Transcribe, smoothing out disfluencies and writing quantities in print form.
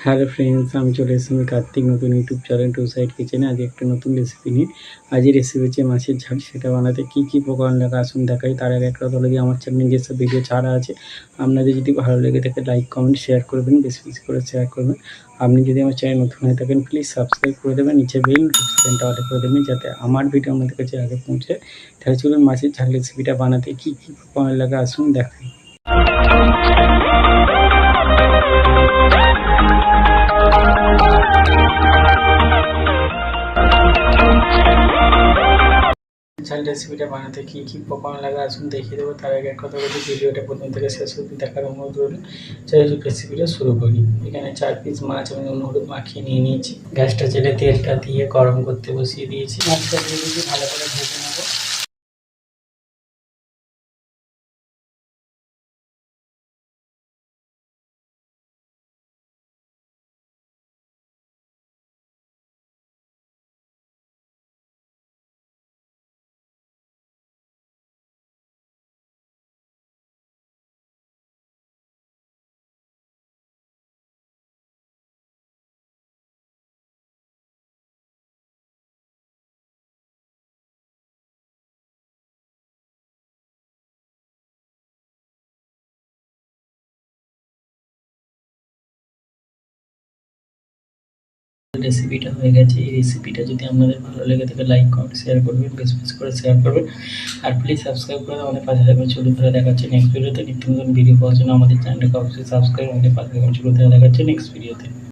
Hello friends, আমি চলে এসেছি কার্তিক নতুন ইউটিউব চ্যানেল টু সাইড কিচেনে। আজ একটা নতুন রেসিপি নিয়ে। আজকের রেসিপি হচ্ছে মাছের ঝাল। সেটা বানাতে কী কী উপকরণ লাগে আসুন দেখাই। তার আগে একটা কথা বলে আমার চ্যানেলে যেসব ভিডিও ছাড়া আছে, আপনাদের যদি ভালো লেগে থাকে লাইক কমেন্ট শেয়ার করবেন, বেশি বেশি করে শেয়ার করবেন। আপনি যদি আমার চ্যানেল নতুন হয়ে থাকেন প্লিজ সাবস্ক্রাইব করে দেবেন, নিচে বেল নোটিফিকেশনটা অল করে দেবেন যাতে আমার ভিডিও আপনাদের কাছে আগে পৌঁছে। তাহলে চলুন মাছের ঝাল রেসিপিটা বানাতে কী কী উপকরণ লাগে আসুন দেখাই। ঝাল রেসিপিটা বানাতে কী কী উপকরণ লাগে আসুন দেখিয়ে দেবো। তার আগে কথা বলছি, ভিডিওটা প্রথম থেকে শেষ অবধি দেখার অনুরোধ রইল। চলুন রেসিপিটা শুরু করি। এখানে 4 পিস মাছ আমি নুন হলুদ মাখিয়ে নিয়ে নিয়েছি। গ্যাসটা জেলে তেলটা দিয়ে গরম করতে বসিয়ে দিয়েছি। মাছটা দিয়ে দিয়েছি, ভালো করে ভেজে নেবো। রেসিপিটা হয়ে গেছে। এই রেসিপিটা যদি আপনাদের ভালো লেগে থাকে লাইক কমেন্ট শেয়ার করবেন, বেশি বেশি করে শেয়ার করবেন, আর প্লিজ সাবস্ক্রাইব করে আমাদের পাশে থাকবেন। চলুন ধরে দেখাচ্ছে নেক্সট ভিডিওতে। নিত্য নতুন ভিডিও পাওয়ার জন্য আমাদের চ্যানেলটাকে অবশ্যই সাবস্ক্রাইব, আমাদের পাশে থাকবেন। চলুন ধরে দেখাচ্ছে নেক্সট ভিডিওতে।